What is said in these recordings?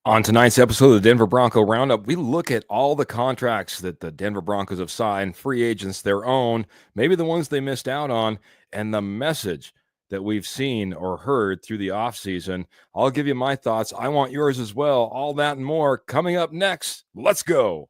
On tonight's episode of the Denver Bronco Roundup, we look at all the contracts that the Denver Broncos have signed, free agents, their own, maybe the ones they missed out on, and the message that we've seen or heard through the offseason. I'll give you my thoughts. I want yours as well. All that and more coming up next. Let's go.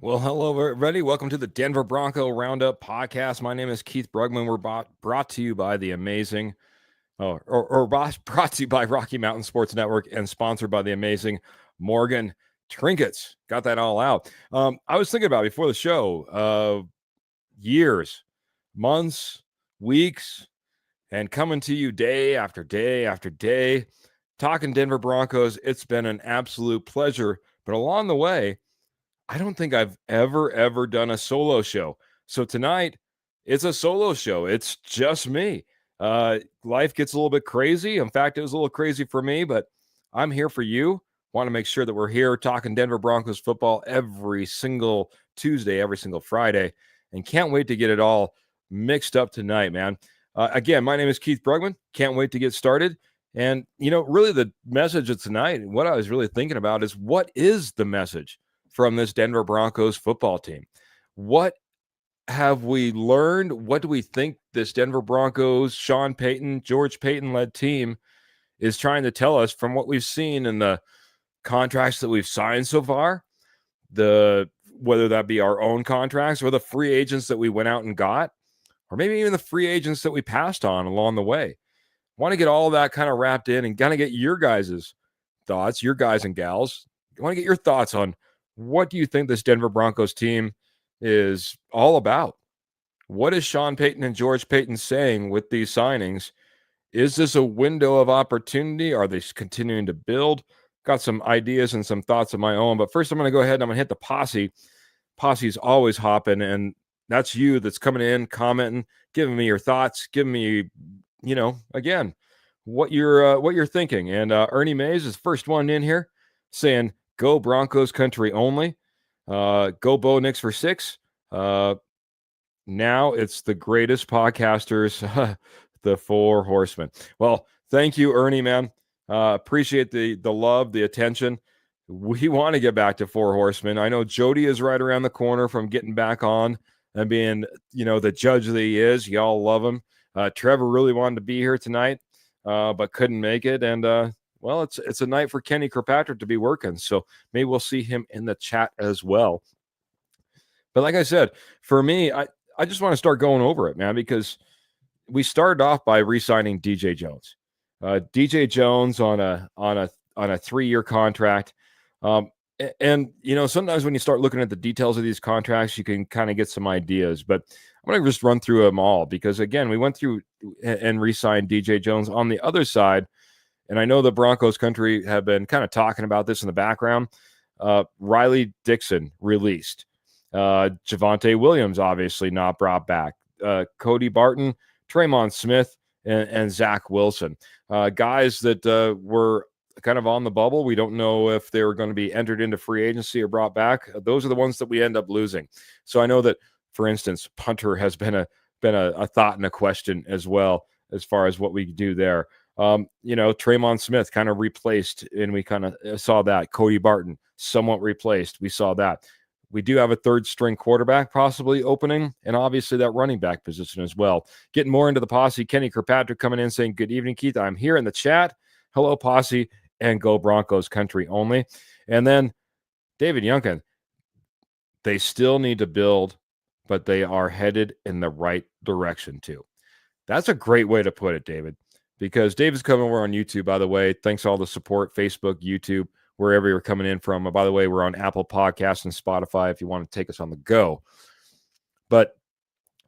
Well, hello, everybody. Welcome to the Denver Bronco Roundup podcast. My name is Keith Brugman. We're brought to you by the amazing, brought to you by Rocky Mountain Sports Network and sponsored by the amazing Morgan Trinkets. Got that all out. I was thinking about before the show, years, months, weeks, and coming to you day after day after day, talking Denver Broncos. It's been an absolute pleasure. But along the way, I don't think I've ever done a solo show. So tonight, it's a solo show. It's just me. Life gets a little bit crazy. In fact, it was a little crazy for me, but I'm here for you. Want to make sure that we're here talking Denver Broncos football every single Tuesday, every single Friday, and can't wait to get it all mixed up tonight, man. Again, my name is Keith Brugman. Can't wait to get started. And, really the message of tonight, what I was really thinking about is, what is the message from this Denver Broncos football team? What have we learned? What do we think this Denver Broncos, Sean Payton, George Payton-led team is trying to tell us from what we've seen in the contracts that we've signed so far, whether that be our own contracts or the free agents that we went out and got, or maybe even the free agents that we passed on along the way? Want to get all that kind of wrapped in and kind of get your guys' thoughts, your guys and gals. I want to get your thoughts on, what do you think this Denver Broncos team is all about? What is Sean Payton and George Payton saying with these signings? Is this a window of opportunity? Are they continuing to build? Got some ideas and some thoughts of my own. But first, I'm going to go ahead and I'm going to hit the posse. Posse's always hopping, and that's you that's coming in, commenting, giving me your thoughts, giving me, again, what you're thinking. And Ernie Mays is first one in here saying, "Go Broncos country only. Go Bo Nix for 6. Now it's the greatest podcasters, the Four Horsemen." Well, thank you, Ernie, man. Appreciate the love, the attention. We want to get back to Four Horsemen. I know Jody is right around the corner from getting back on and being, the judge that he is. Y'all love him. Trevor really wanted to be here tonight, but couldn't make it. And well, it's a night for Kenny Kirkpatrick to be working, so maybe we'll see him in the chat as well. But like I said, for me, I just want to start going over it, man, because we started off by re-signing DJ Jones. DJ Jones on a 3-year contract. And sometimes when you start looking at the details of these contracts, you can kind of get some ideas. But I'm going to just run through them all because, again, we went through and re-signed DJ Jones. On the other side, and I know the Broncos country have been kind of talking about this in the background, Riley Dixon released. Javonte Williams obviously not brought back. Cody Barton, Traymon Smith, and Zach Wilson. Guys that were kind of on the bubble. We don't know if they were going to be entered into free agency or brought back. Those are the ones that we end up losing. So I know that, for instance, punter has been a thought and a question as well as far as what we do there. Traymon Smith kind of replaced, and we kind of saw that. Cody Barton somewhat replaced. We saw that. We do have a third string quarterback possibly opening, and obviously that running back position as well. Getting more into the posse, Kenny Kirkpatrick coming in saying, "Good evening, Keith. I'm here in the chat. Hello, posse, and go Broncos country only." And then David Youngkin, they still need to build, but they are headed in the right direction too. That's a great way to put it, David, because David's coming over on YouTube, by the way. Thanks for all the support, Facebook, YouTube, wherever you're coming in from. By the way, we're on Apple Podcasts and Spotify if you want to take us on the go. But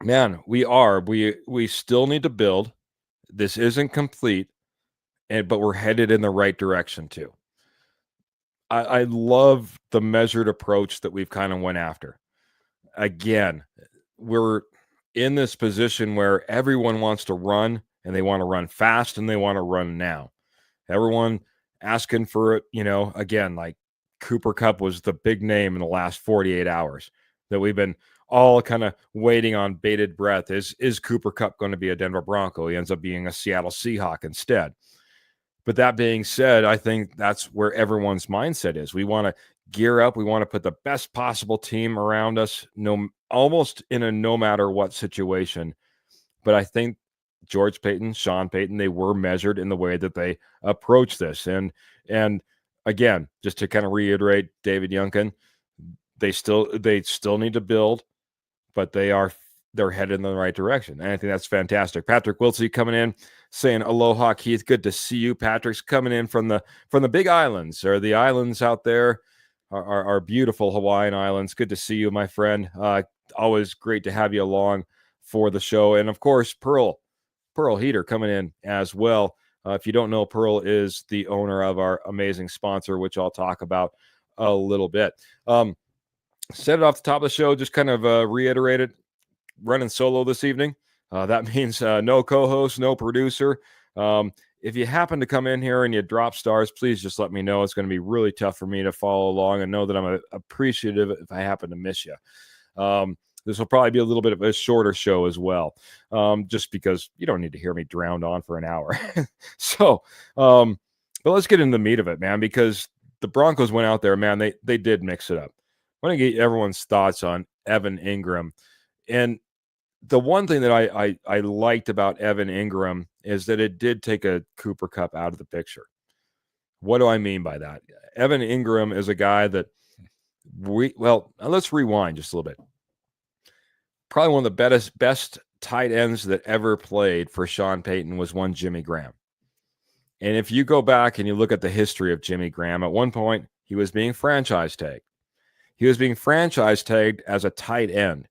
man, we still need to build. This isn't complete, but we're headed in the right direction too. I love the measured approach that we've kind of went after. Again, we're in this position where everyone wants to run, and they want to run fast, and they want to run now. Everyone asking for it, again, like Cooper Kupp was the big name in the last 48 hours that we've been all kind of waiting on bated breath. Is Cooper Kupp going to be a Denver Bronco? He ends up being a Seattle Seahawk instead. But that being said, I think that's where everyone's mindset is. We want to gear up. We want to put the best possible team around us, almost in a no matter what situation. But I think George Paton, Sean Payton, they were measured in the way that they approach this. And again, just to kind of reiterate, David Youngkin, they still need to build, but they're headed in the right direction. And I think that's fantastic. Patrick Wiltsey coming in saying, aloha, Keith. Good to see you. Patrick's coming in from the big islands, or the islands out there, our beautiful Hawaiian islands. Good to see you, my friend. Always great to have you along for the show. And of course, Pearl Heater coming in as well. If you don't know, Pearl is the owner of our amazing sponsor, which I'll talk about a little bit. Said it off the top of the show, just kind of reiterated, running solo this evening. That means no co-host, no producer. If you happen to come in here and you drop stars, please just let me know. It's going to be really tough for me to follow along and know that I'm appreciative if I happen to miss you. This will probably be a little bit of a shorter show as well, just because you don't need to hear me drowned on for an hour. So, but let's get into the meat of it, man, because the Broncos went out there, man, they did mix it up. I want to get everyone's thoughts on Evan Ingram. And the one thing that I liked about Evan Ingram is that it did take a Cooper Kupp out of the picture. What do I mean by that? Evan Ingram is a guy that let's rewind just a little bit. Probably one of the best tight ends that ever played for Sean Payton was one Jimmy Graham. And if you go back and you look at the history of Jimmy Graham, at one point he was being franchise tagged. He was being franchise tagged as a tight end.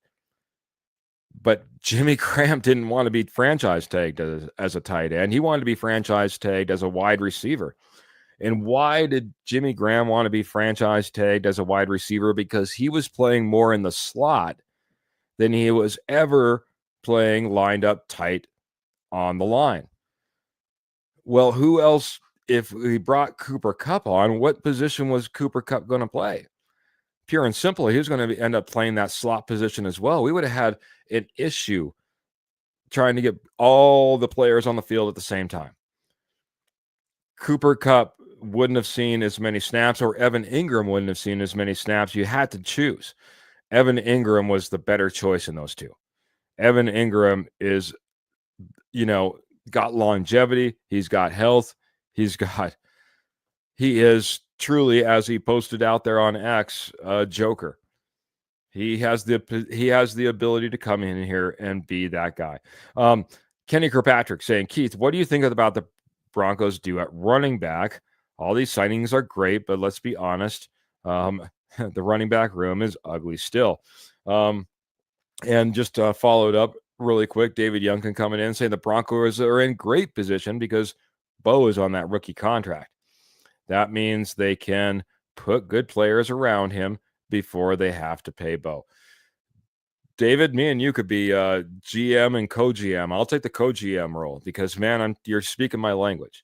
But Jimmy Graham didn't want to be franchise tagged as a tight end. He wanted to be franchise tagged as a wide receiver. And why did Jimmy Graham want to be franchise tagged as a wide receiver? Because he was playing more in the slot than he was ever playing lined up tight on the line. Well, who else, if we brought Cooper Kupp on, what position was Cooper Kupp going to play? Pure and simple, he was going to end up playing that slot position as well. We would have had an issue trying to get all the players on the field at the same time. Cooper Kupp wouldn't have seen as many snaps, or Evan Ingram wouldn't have seen as many snaps. You had to choose. Evan Ingram was the better choice in those two. Evan Ingram is, got longevity. He's got health. He is truly, as he posted out there on X, a joker. He has the ability to come in here and be that guy. Kenny Kirkpatrick saying, Keith, what do you think about the Broncos do at running back? All these signings are great, but let's be honest. The running back room is ugly still. And just followed up really quick, David Youngkin coming in saying the Broncos are in great position because Bo is on that rookie contract. That means they can put good players around him before they have to pay Bo. David, me and you could be GM and co-GM. I'll take the co-GM role because, man, you're speaking my language.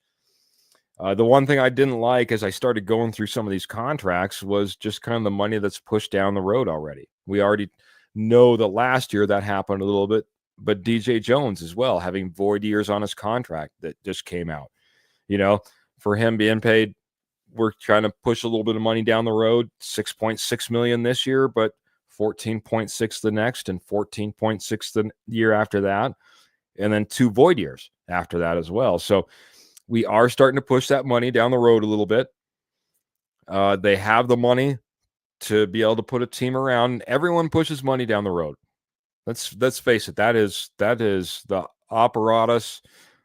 The one thing I didn't like as I started going through some of these contracts was just kind of the money that's pushed down the road already. We already know that last year that happened a little bit, but DJ Jones as well, having void years on his contract that just came out. For him being paid, we're trying to push a little bit of money down the road, $6.6 million this year, but 14.6 the next and 14.6 the year after that, and then 2 void years after that as well. So we are starting to push that money down the road a little bit. They have the money to be able to put a team around. Everyone pushes money down the road. Let's face it. That is the apparatus,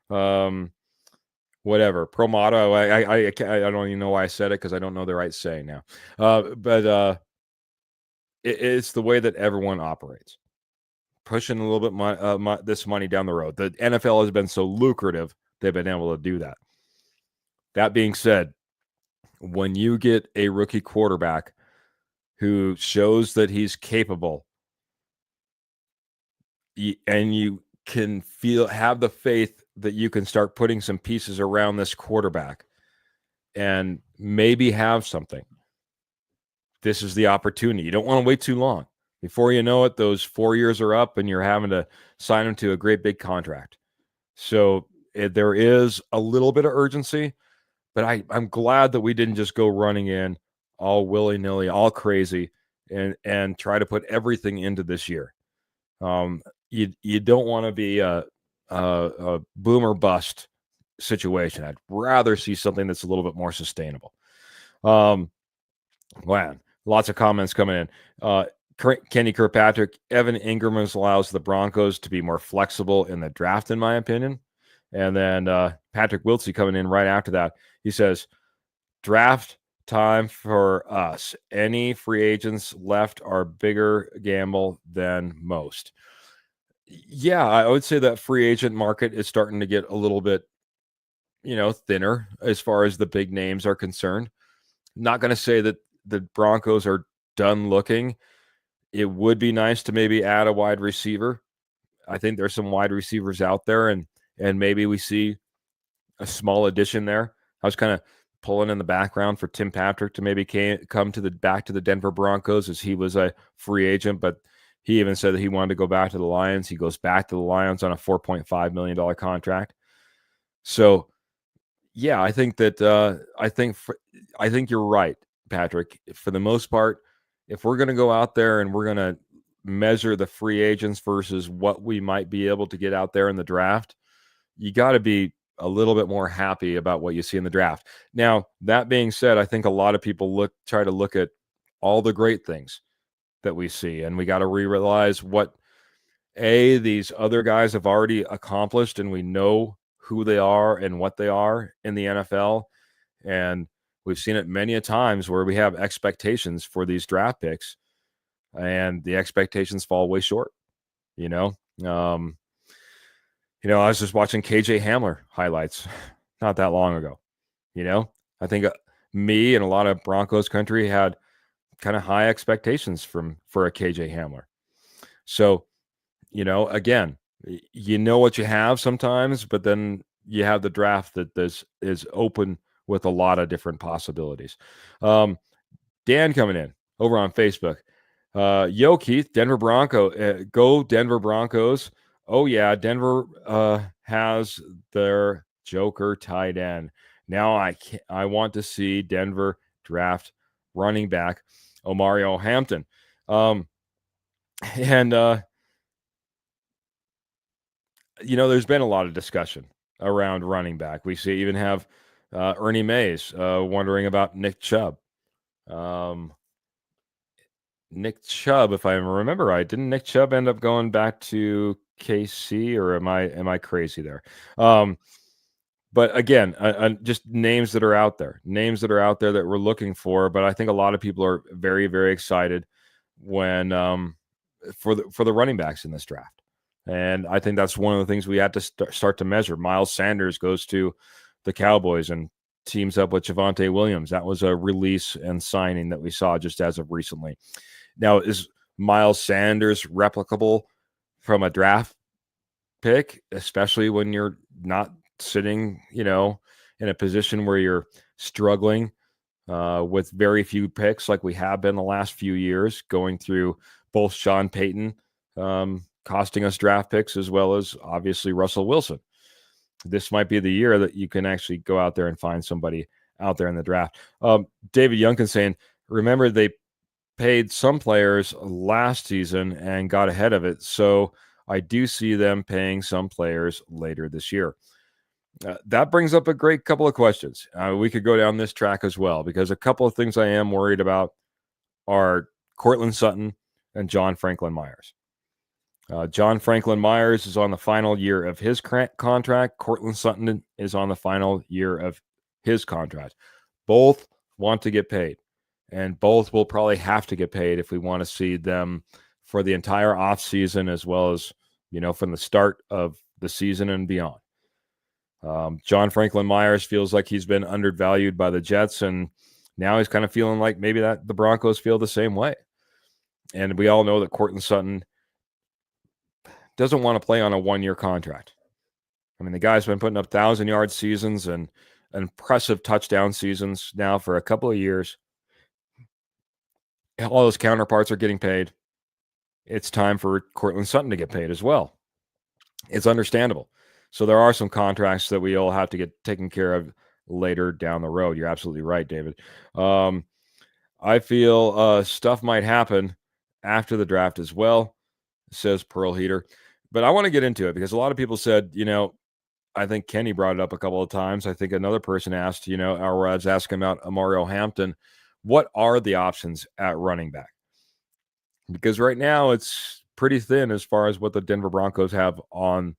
whatever promato. I don't even know why I said it, because I don't know the right saying now. But it's the way that everyone operates, pushing a little bit this money down the road. The NFL has been so lucrative; they've been able to do that. That being said, when you get a rookie quarterback who shows that he's capable, and you can have the faith that you can start putting some pieces around this quarterback and maybe have something, this is the opportunity. You don't want to wait too long. Before you know it, those 4 years are up and you're having to sign him to a great big contract. So there is a little bit of urgency, but I'm glad that we didn't just go running in all willy-nilly, all crazy, and try to put everything into this year. You don't want to be a boomer bust situation. I'd rather see something that's a little bit more sustainable. Wow, lots of comments coming in. Kenny Kirkpatrick, Evan Ingram allows the Broncos to be more flexible in the draft, in my opinion. And then Patrick Wiltsey coming in right after that. He says, draft time for us. Any free agents left are bigger gamble than most. Yeah, I would say that free agent market is starting to get a little bit, thinner as far as the big names are concerned. Not going to say that the Broncos are done looking. It would be nice to maybe add a wide receiver. I think there's some wide receivers out there, and maybe we see a small addition there. I was kind of pulling in the background for Tim Patrick to maybe come back to the Denver Broncos, as he was a free agent, but he even said that he wanted to go back to the Lions. He goes back to the Lions on a $4.5 million contract. So, yeah, I think that I think you're right, Patrick. For the most part, if we're going to go out there and we're going to measure the free agents versus what we might be able to get out there in the draft, you got to be a little bit more happy about what you see in the draft. Now, that being said, I think a lot of people try to look at all the great things that we see, and we got to realize what these other guys have already accomplished, and we know who they are and what they are in the NFL. And we've seen it many a times where we have expectations for these draft picks, and the expectations fall way short. I was just watching KJ Hamler highlights not that long ago. I think me and a lot of Broncos country had kind of high expectations for a KJ Hamler. So, again, what you have sometimes, but then you have the draft that is open with a lot of different possibilities. Dan coming in over on Facebook. Yo, Keith, Denver Bronco. Go Denver Broncos. Oh, yeah, Denver has their Joker tight end. Now I want to see Denver draft running back Omario Hampton. There's been a lot of discussion around running back. We even have Ernie Mays wondering about Nick Chubb. Nick Chubb, if I remember right, didn't Nick Chubb end up going back to KC, or am I crazy there? But again, just names that are out there that we're looking for. But I think a lot of people are very, very excited when for the running backs in this draft. And I think that's one of the things we had to start to measure. Miles Sanders goes to the Cowboys and teams up with Javonte Williams. That was a release and signing that we saw just as of recently. Now, is Miles Sanders replicable from a draft pick, especially when you're not sitting, in a position where you're struggling with very few picks like we have been the last few years, going through both Sean Payton costing us draft picks, as well as obviously Russell Wilson. This might be the year that you can actually go out there and find somebody out there in the draft. David Youngkin saying, remember they paid some players last season and got ahead of it. So I do see them paying some players later this year. That brings up a great couple of questions. We could go down this track as well, because a couple of things I am worried about are Cortland Sutton and John Franklin Myers. John Franklin Myers is on the final year of his contract. Cortland Sutton is on the final year of his contract. Both want to get paid, and both will probably have to get paid if we want to see them for the entire offseason, as well as, from the start of the season and beyond. John Franklin Myers feels like he's been undervalued by the Jets, and now he's kind of feeling like maybe that the Broncos feel the same way. And we all know that Cortland Sutton doesn't want to play on a one-year contract. I mean, the guy's been putting up 1,000-yard seasons and impressive touchdown seasons now for a couple of years. All his counterparts are getting paid. It's time for Cortland Sutton to get paid as well. It's understandable. So there are some contracts that we all have to get taken care of later down the road. You're absolutely right, David. I feel stuff might happen after the draft as well, says Pearl Heater. But I want to get into it because a lot of people said, I think Kenny brought it up a couple of times. I think another person asked, or I was asking about Mario Hampton. What are the options at running back? Because right now it's pretty thin as far as what the Denver Broncos have on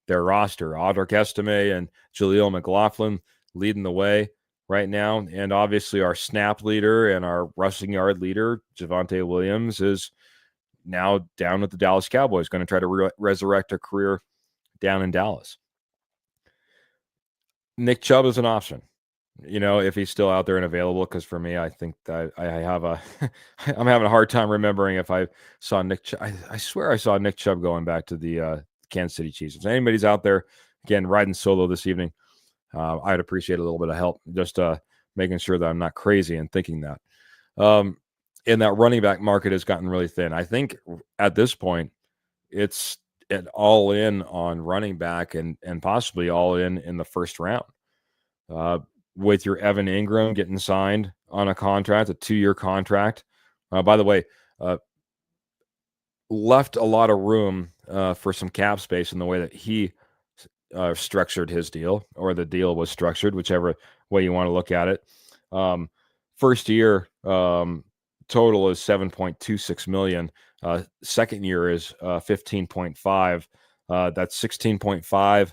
their roster. Audric Estime and Jaleel McLaughlin leading the way right now. And obviously our snap leader and our rushing yard leader, Javonte Williams, is now down with the Dallas Cowboys, going to try to resurrect a career down in Dallas. Nick Chubb is an option, if he's still out there and available, because for me, I think that I have I'm having a hard time remembering if I saw Nick Chubb. I swear I saw Nick Chubb going back to the Kansas City Chiefs. If anybody's out there, again, riding solo this evening, I'd appreciate a little bit of help, just making sure that I'm not crazy and thinking that. And that running back market has gotten really thin. I think at this point, it's an all in on running back and possibly all in the first round. With your Evan Ingram getting signed on a contract, a 2-year contract. By the way, left a lot of room for some cap space in the way that he structured his deal, or the deal was structured, whichever way you want to look at it. First year total is $7.26 million. Second year is 15.5. That's 16.5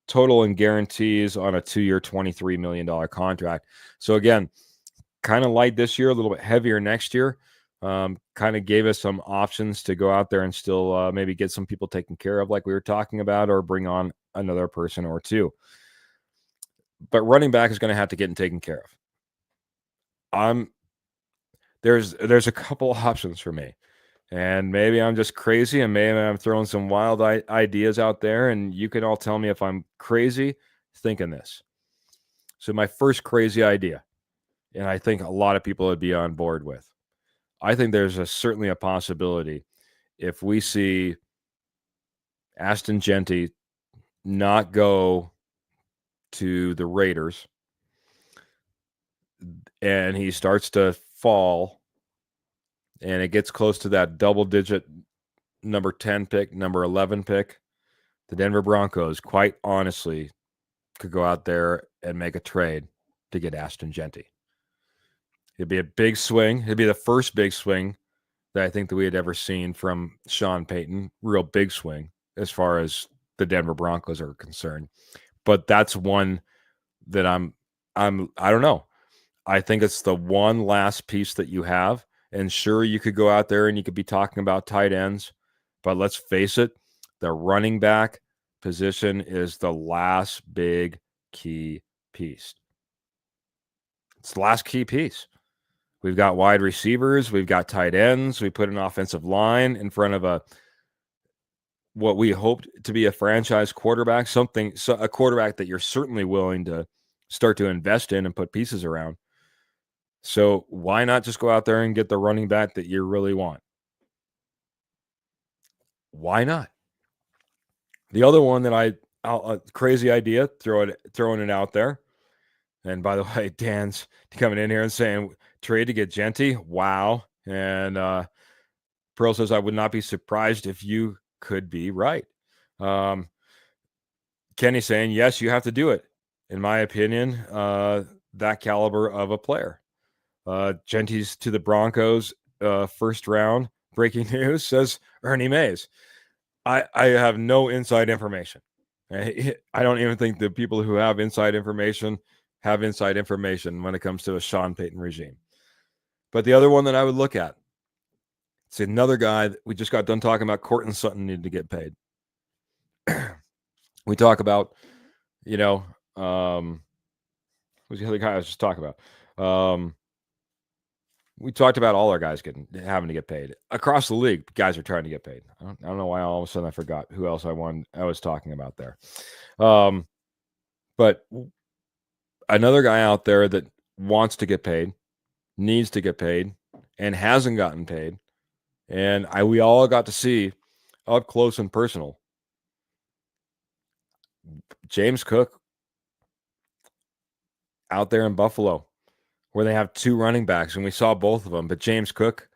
total in guarantees on a 2-year, $23 million contract. So again, kind of light this year, a little bit heavier next year. Kind of gave us some options to go out there and still maybe get some people taken care of, like we were talking about, or bring on another person or two. But running back is going to have to get taken care of. There's a couple options for me. And maybe I'm just crazy, and maybe I'm throwing some wild ideas out there, and you can all tell me if I'm crazy thinking this. So my first crazy idea, and I think a lot of people would be on board with, I think there's certainly a possibility if we see Ashton Jeanty not go to the Raiders and he starts to fall and it gets close to that double-digit number 10 pick, number 11 pick, the Denver Broncos, quite honestly, could go out there and make a trade to get Ashton Jeanty. It'd be a big swing. It'd be the first big swing that I think that we had ever seen from Sean Payton. Real big swing as far as the Denver Broncos are concerned. But that's one that I don't know. I think it's the one last piece that you have. And sure, you could go out there and you could be talking about tight ends, but let's face it, the running back position is the last big key piece. It's the last key piece. We've got wide receivers, we've got tight ends, we put an offensive line in front of what we hoped to be a franchise quarterback, a quarterback that you're certainly willing to start to invest in and put pieces around. So why not just go out there and get the running back that you really want? Why not? The other one that crazy idea, throwing it out there. And by the way, Dan's coming in here and saying trade to get Jeanty. Wow. And Pearl says, I would not be surprised if you could be right. Kenny saying, yes, you have to do it. In my opinion, that caliber of a player. Jeanty's to the Broncos. first round. Breaking news says Ernie Mays. I have no inside information. I don't even think the people who have inside information when it comes to a Sean Payton regime. But the other one that I would look at, it's another guy that we just got done talking about. Courtland Sutton needed to get paid. We talk about, who's the other guy I was just talking about? We talked about all our guys having to get paid across the league. Guys are trying to get paid. I don't know why all of a sudden I forgot who else I was talking about there. But another guy out there that wants to get paid, needs to get paid, and hasn't gotten paid, and we all got to see up close and personal. James Cook out there in Buffalo, where they have two running backs, and we saw both of them. But James Cook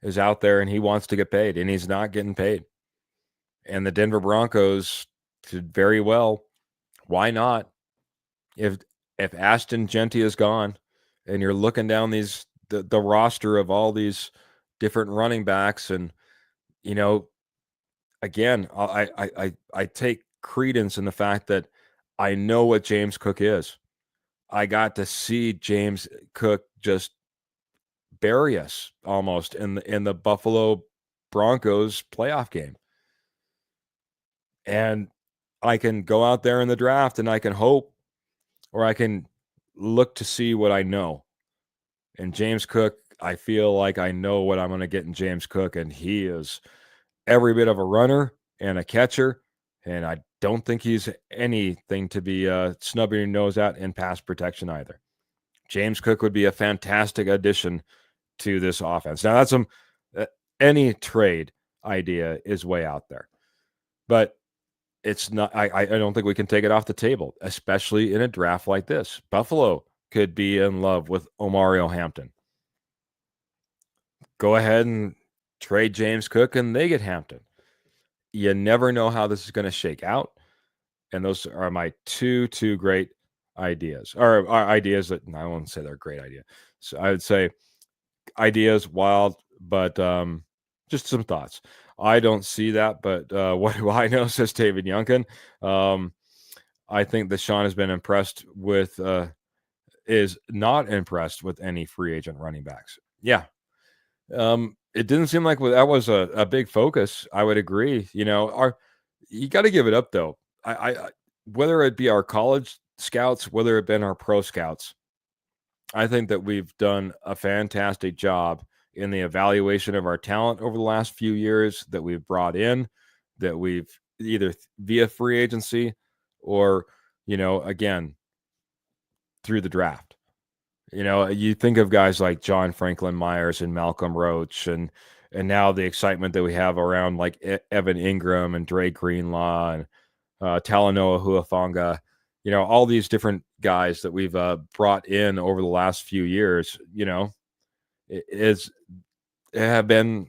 is out there, and he wants to get paid, and he's not getting paid. And the Denver Broncos did very well. Why not? If Ashton Genty is gone, and you're looking down the roster of all these different running backs, and again, I take credence in the fact that I know what James Cook is. I got to see James Cook just bury us almost in the Buffalo Broncos playoff game. And I can go out there in the draft and I can hope, or I can look to see what I know. And James Cook, I feel like I know what I'm going to get in James Cook, and he is every bit of a runner and a catcher, and I don't think he's anything to be snubbing your nose at in pass protection either. James Cook would be a fantastic addition to this offense. Now, that's any trade idea is way out there, but it's not. I don't think we can take it off the table, especially in a draft like this. Buffalo could be in love with Omario Hampton. Go ahead and trade James Cook, and they get Hampton. You never know how this is going to shake out. And those are my two great ideas, or ideas that I won't say they're a great idea. So I would say ideas, wild, but just some thoughts. I don't see that, but what do I know, says David Youngkin. I think that Sean has been impressed with, is not impressed with any free agent running backs. Yeah. It didn't seem like that was a big focus. I would agree. You got to give it up though. I whether it be our college scouts, whether it been our pro scouts, I think that we've done a fantastic job in the evaluation of our talent over the last few years that we've brought in, that we've either via free agency or, again, through the draft. You think of guys like John Franklin Myers and Malcolm Roach, and now the excitement that we have around like Evan Ingram and Dre Greenlaw and Talanoa Huafonga, all these different guys that we've brought in over the last few years, have been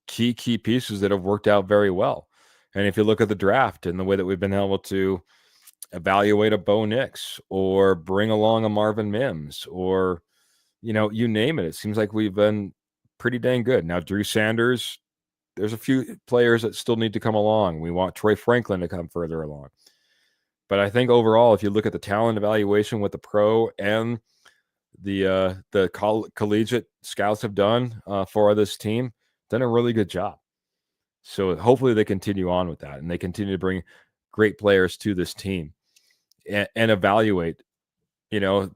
key pieces that have worked out very well. And if you look at the draft and the way that we've been able to evaluate a Bo Nix or bring along a Marvin Mims or, you name it, it seems like we've been pretty dang good. Now, Drew Sanders, there's a few players that still need to come along. We want Troy Franklin to come further along. But I think overall, if you look at the talent evaluation with the pro and the collegiate scouts have done for this team, done a really good job. So hopefully they continue on with that and they continue to bring great players to this team and evaluate,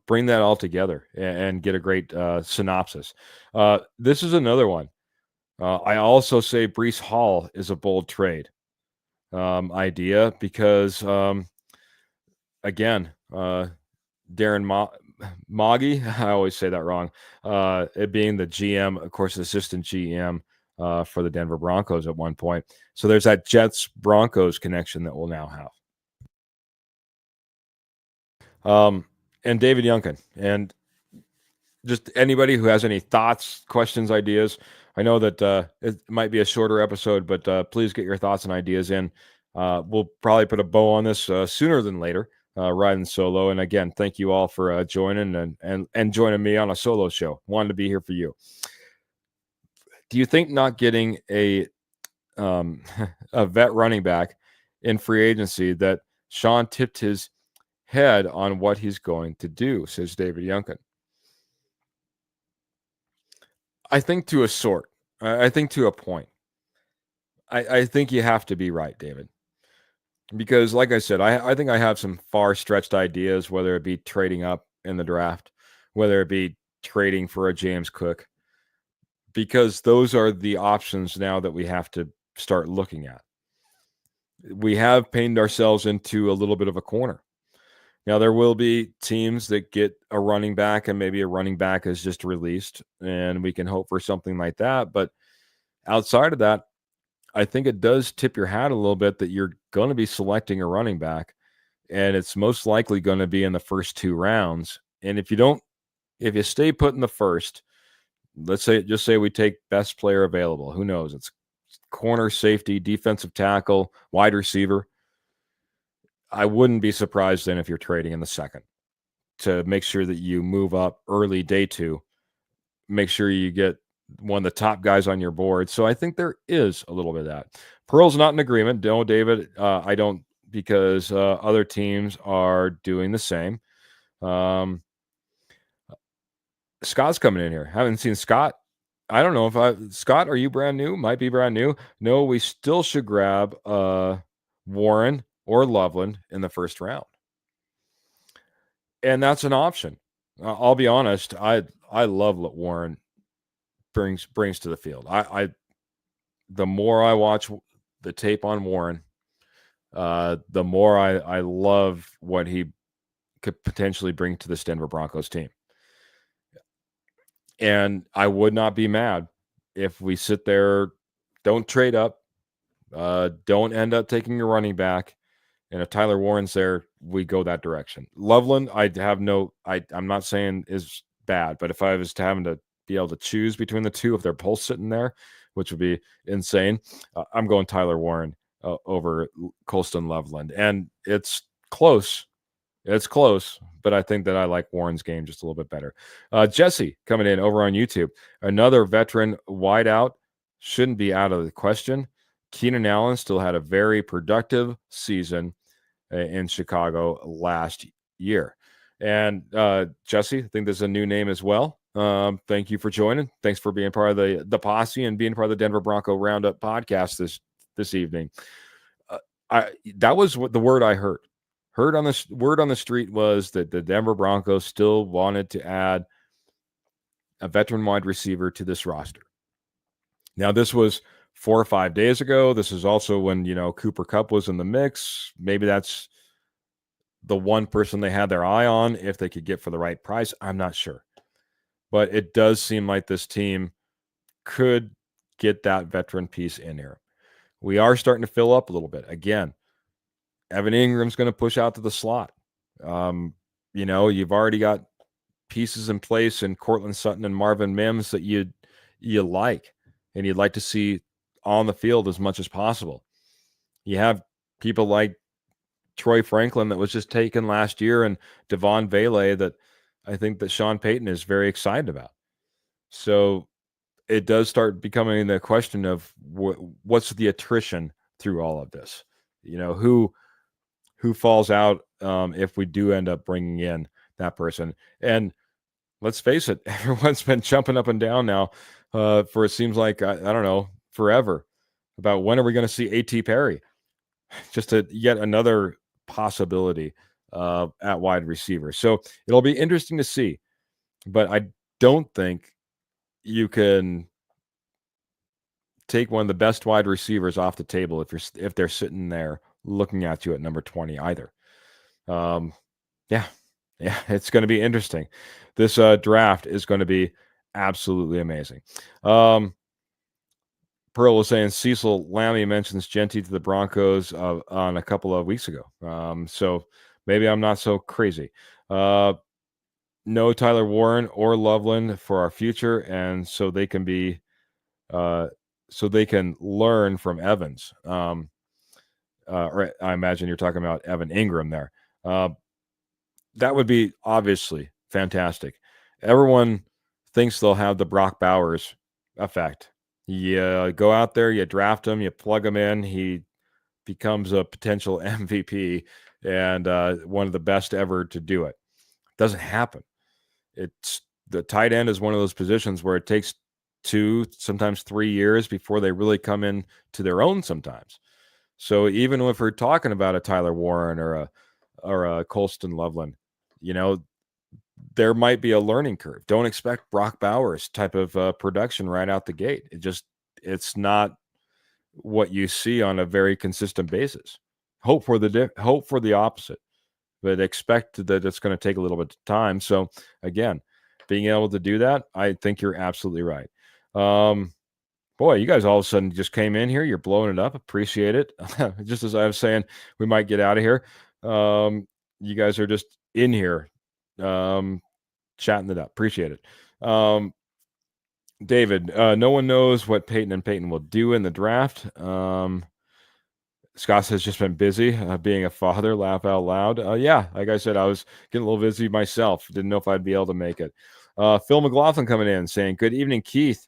bring that all together and get a great synopsis. This is another one. I also say Breece Hall is a bold trade idea because, again, Darren Moggy, I always say that wrong, it being the GM, of course, assistant GM for the Denver Broncos at one point. So there's that Jets-Broncos connection that we'll now have. And David Youngkin, and just anybody who has any thoughts, questions, ideas. I know that it might be a shorter episode, but please get your thoughts and ideas in. We'll probably put a bow on this sooner than later, riding solo. And again, thank you all for joining and joining me on a solo show. Wanted to be here for you. Do you think not getting a vet running back in free agency that Sean tipped his head on what he's going to do, says David Yunkin? I think to a sort. I think to a point. I think you have to be right, David. Because, like I said, I think I have some far stretched ideas, whether it be trading up in the draft, whether it be trading for a James Cook, because those are the options now that we have to start looking at. We have painted ourselves into a little bit of a corner. Now, there will be teams that get a running back, and maybe a running back is just released, and we can hope for something like that. But outside of that, I think it does tip your hat a little bit that you're going to be selecting a running back, and it's most likely going to be in the first 2 rounds. And if you stay put in the first, let's say we take best player available. Who knows? It's corner, safety, defensive tackle, wide receiver. I wouldn't be surprised then if you're trading in the second to make sure that you move up early day 2. Make sure you get one of the top guys on your board. So I think there is a little bit of that. Pearl's not in agreement. No, David, I don't, because other teams are doing the same. Scott's coming in here. Haven't seen Scott. I don't know if Scott, are you brand new? Might be brand new. No, we still should grab Warren or Loveland in the first round. And that's an option. I'll be honest. I love what Warren brings to the field. The more I watch the tape on Warren, the more I love what he could potentially bring to this Denver Broncos team. And I would not be mad if we sit there, don't trade up, don't end up taking a running back, and if Tyler Warren's there, we go that direction. Loveland, I'm not saying is bad, but if I was having to be able to choose between the two, if they're both sitting there, which would be insane, I'm going Tyler Warren over Colston Loveland. And it's close. It's close, but I think that I like Warren's game just a little bit better. Jesse coming in over on YouTube. Another veteran wideout shouldn't be out of the question. Keenan Allen still had a very productive season in Chicago last year. And Jesse, I think there's a new name as well. Thank you for joining. Thanks for being part of the posse and being part of the Denver Bronco Roundup podcast this evening. That was what the word I heard. Word on the street was that the Denver Broncos still wanted to add a veteran wide receiver to this roster. Now, this was 4 or 5 days ago. This is also when, Cooper Kupp was in the mix. Maybe that's the one person they had their eye on if they could get for the right price. I'm not sure. But it does seem like this team could get that veteran piece in here. We are starting to fill up a little bit. Again, Evan Ingram's going to push out to the slot. You've already got pieces in place in Cortland Sutton and Marvin Mims that you like, and you'd like to see on the field as much as possible. You have people like Troy Franklin that was just taken last year, and Devon Vele that I think that Sean Payton is very excited about. So it does start becoming the question of what's the attrition through all of this. Who falls out if we do end up bringing in that person. And let's face it, everyone's been jumping up and down now for it seems like, I don't know, forever about when are we going to see A.T. Perry? Just yet another possibility at wide receiver. So it'll be interesting to see. But I don't think you can take one of the best wide receivers off the table if they're sitting there looking at you at number 20 either. Yeah, it's going to be interesting. This draft is going to be absolutely amazing. Pearl was saying Cecil Lammy mentions Genty to the Broncos on a couple of weeks ago. So maybe I'm not so crazy. No Tyler Warren or Loveland for our future, and so they can learn from Evans. Or I imagine you're talking about Evan Ingram there. That would be obviously fantastic. Everyone thinks they'll have the Brock Bowers effect, You go out there, you draft him, you plug him in, he becomes a potential MVP and one of the best ever to do it. Doesn't happen. It's the tight end is one of those positions where it takes 2, sometimes 3 years before they really come in to their own sometimes. So even if we're talking about a Tyler Warren or a Colston Loveland, you know, there might be a learning curve. Don't expect Brock Bowers type of production right out the gate. It's not what you see on a very consistent basis. Hope for the opposite, but expect that it's going to take a little bit of time. So again, being able to do that, I think you're absolutely right. Boy, you guys all of a sudden just came in here. You're blowing it up. Appreciate it. Just as I was saying, we might get out of here. You guys are just in here, chatting it up. Appreciate it. David, no one knows what Peyton and Peyton will do in the draft. Scott has just been busy being a father. Laugh out loud. Yeah, like I said, I was getting a little busy myself. Didn't know if I'd be able to make it. Phil McLaughlin coming in saying, "Good evening, Keith.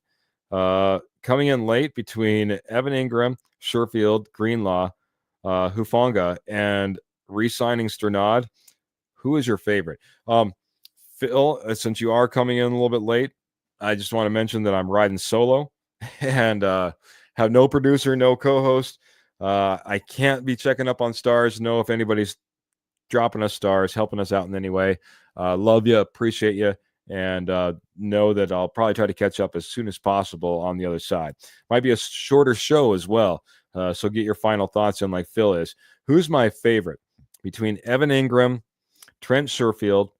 Coming in late between Evan Ingram, Sherfield, Greenlaw, Hufanga, and re-signing Sternad. Who is your favorite?" Phil, since you are coming in a little bit late, I just want to mention that I'm riding solo and have no producer, no co-host. I can't be checking up on stars, know if anybody's dropping us stars, helping us out in any way. Love you, appreciate you, and know that I'll probably try to catch up as soon as possible on the other side. Might be a shorter show as well, so get your final thoughts in like Phil is. Who's my favorite? Between Evan Ingram, Trent Sherfield,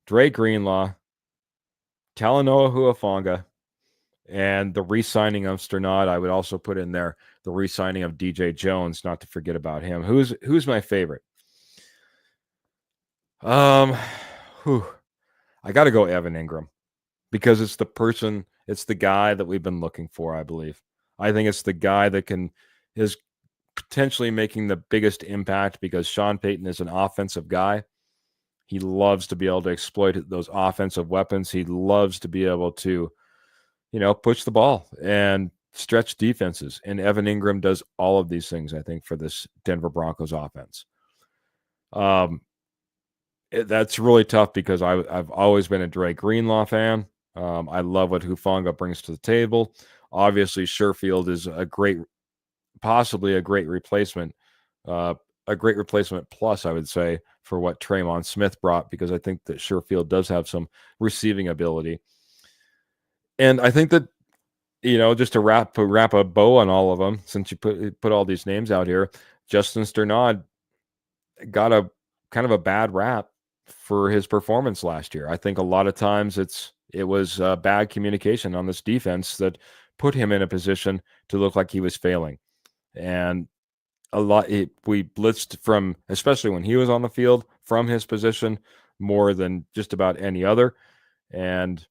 Dre Greenlaw, Talanoa Huafonga, and the re-signing of Sternad. I would also put in there the re-signing of DJ Jones, not to forget about him. Who's my favorite? I got to go Evan Ingram because it's the guy that we've been looking for, I believe. I think it's the guy that is potentially making the biggest impact because Sean Payton is an offensive guy. He loves to be able to exploit those offensive weapons. He loves to be able to, push the ball and stretch defenses. And Evan Ingram does all of these things, I think, for this Denver Broncos offense. That's really tough because I've always been a Dre Greenlaw fan. I love what Hufanga brings to the table. Obviously, Sherfield is possibly a great replacement. A great replacement plus, I would say, for what Tremon Smith brought, because I think that Sherfield does have some receiving ability. And I think that, just to wrap a bow on all of them, since you put all these names out here, Justin Sternad got a kind of a bad rap for his performance last year. I think a lot of times it was bad communication on this defense that put him in a position to look like he was failing. And we blitzed from, especially when he was on the field, from his position more than just about any other. And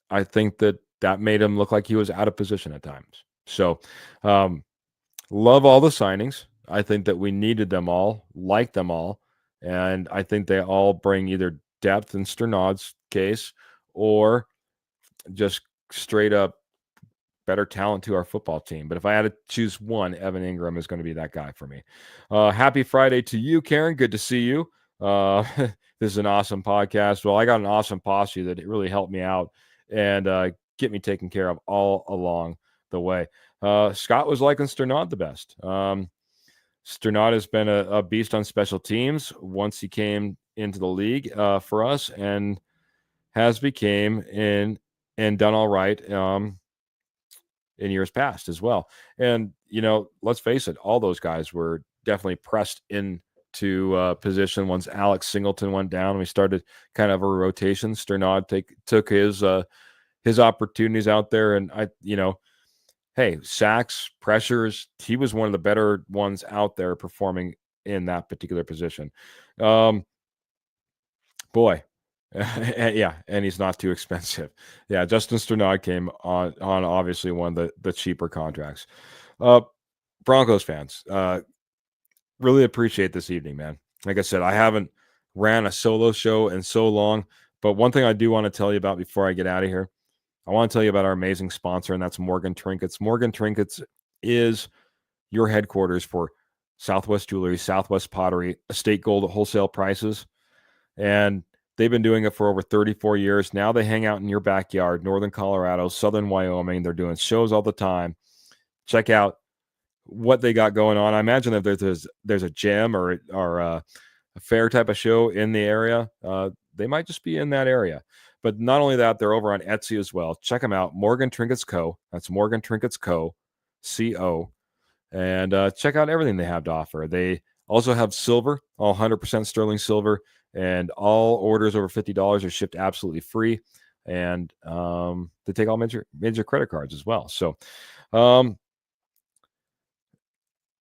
I think that made him look like he was out of position at times. So love all the signings. I think that we needed them all, like them all. And I think they all bring either depth in Sternad's case or just straight up better talent to our football team. But if I had to choose one, Evan Ingram is going to be that guy for me. Happy Friday to you, Karen. Good to see you. This is an awesome podcast. Well, I got an awesome posse that really helped me out and get me taken care of all along the way. Scott was liking Sternad the best. Sternad has been a beast on special teams once he came into the league for us and has became and done all right in years past as well. And, let's face it, all those guys were definitely pressed into position once Alex Singleton went down. We started kind of a rotation. Sternad took his opportunities out there. And hey, sacks, pressures, he was one of the better ones out there performing in that particular position. Boy. Yeah, and he's not too expensive. Yeah, Justin Sternad came on obviously one of the cheaper contracts. Broncos fans, really appreciate this evening, man. Like I said, I haven't ran a solo show in so long, but one thing I do want to tell you about before I get out of here, I want to tell you about our amazing sponsor, and that's Morgan Trinkets. Morgan Trinkets is your headquarters for Southwest Jewelry, Southwest Pottery, Estate Gold at wholesale prices. And they've been doing it for over 34 years. Now they hang out in your backyard, northern Colorado, southern Wyoming. They're doing shows all the time. Check out what they got going on. I imagine that there's a gym or a fair type of show in the area. They might just be in that area. But not only that, they're over on Etsy as well. Check them out, Morgan Trinkets Co. That's Morgan Trinkets Co. Co. And check out everything they have to offer. They also have silver, all 100% sterling silver, and all orders over $50 are shipped absolutely free. And they take all major credit cards as well. So I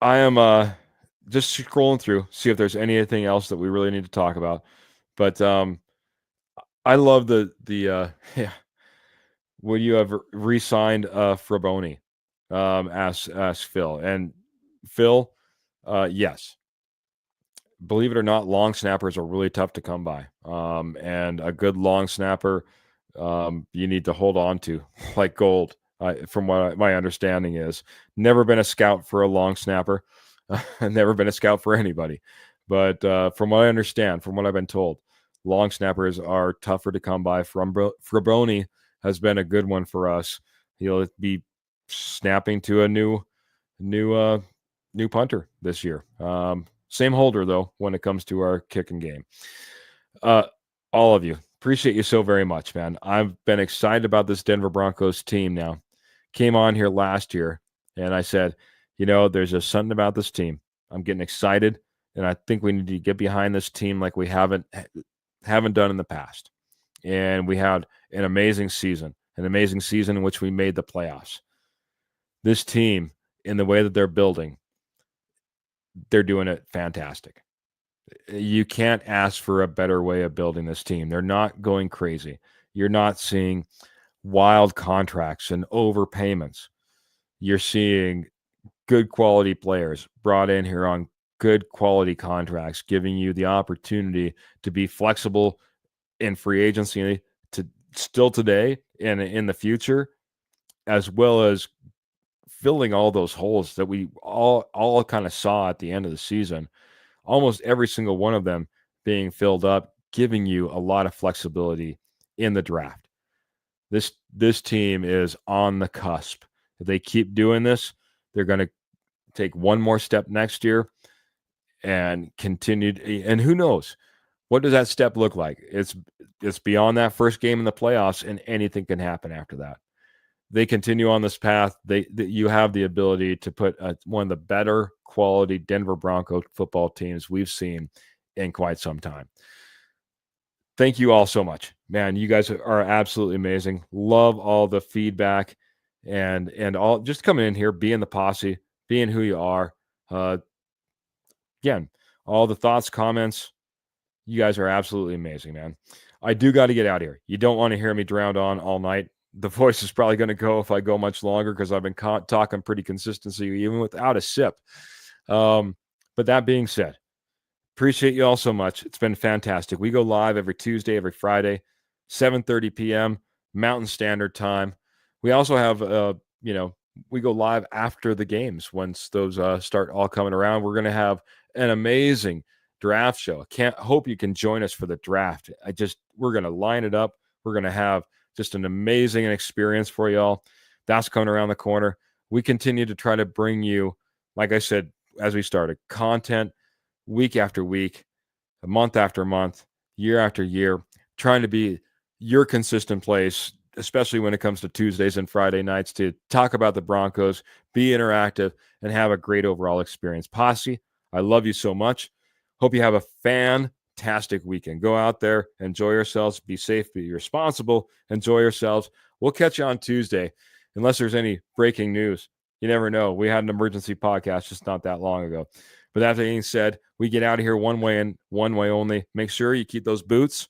am just scrolling through, see if there's anything else that we really need to talk about. But I love the would you have re-signed Fraboni as Phil? And Phil, yes. Believe it or not, long snappers are really tough to come by. And a good long snapper, you need to hold on to like gold. From what my understanding is, never been a scout for a long snapper, never been a scout for anybody. But from what I understand, from what I've been told, long snappers are tougher to come by. Fraboni has been a good one for us. He'll be snapping to a new punter this year. Same holder though when it comes to our kicking game. All of you, appreciate you so very much, man. I've been excited about this Denver Broncos team now. Came on here last year and I said, there's just something about this team. I'm getting excited, and I think we need to get behind this team like we haven't done in the past. And we had an amazing season in which we made the playoffs. This team, in the way that they're building, they're doing it fantastic. You can't ask for a better way of building this team. They're not going crazy. You're not seeing wild contracts and overpayments. You're seeing good quality players brought in here on good quality contracts, giving you the opportunity to be flexible in free agency to still today and in the future, as well as filling all those holes that we all kind of saw at the end of the season. Almost every single one of them being filled up, giving you a lot of flexibility in the draft. This team is on the cusp. If they keep doing this, they're going to take one more step next year and continue. And who knows, what does that step look like? It's beyond that first game in the playoffs, and anything can happen after that. They continue on this path. You have the ability to put one of the better quality Denver Broncos football teams we've seen in quite some time. Thank you all so much, man. You guys are absolutely amazing. Love all the feedback and all, just coming in here, being the posse, being who you are. Again, all the thoughts, comments. You guys are absolutely amazing, man. I do got to get out of here. You don't want to hear me drown on all night. The voice is probably going to go if I go much longer, because I've been talking pretty consistency even without a sip. But that being said, appreciate you all so much. It's been fantastic. We go live every Tuesday, every Friday, 7:30 p.m. Mountain Standard Time. We also have, we go live after the games once those start all coming around. We're going to have an amazing draft show. Hope you can join us for the draft. We're going to line it up. We're going to have just an amazing experience for y'all. That's coming around the corner. We continue to try to bring you, like I said, as we started, content week after week, month after month, year after year, trying to be your consistent place, especially when it comes to Tuesdays and Friday nights, to talk about the Broncos, be interactive, and have a great overall experience. Posse, I love you so much. Hope you have a fantastic weekend. Go out there, enjoy yourselves, be safe, be responsible, enjoy yourselves. We'll catch you on Tuesday, unless there's any breaking news. You never know. We had an emergency podcast just not that long ago. But that being said, we get out of here one way and one way only. Make sure you keep those boots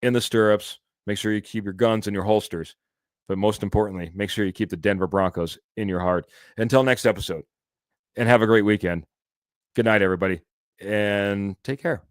in the stirrups. Make sure you keep your guns in your holsters. But most importantly, make sure you keep the Denver Broncos in your heart. Until next episode, and have a great weekend. Good night, everybody, and take care.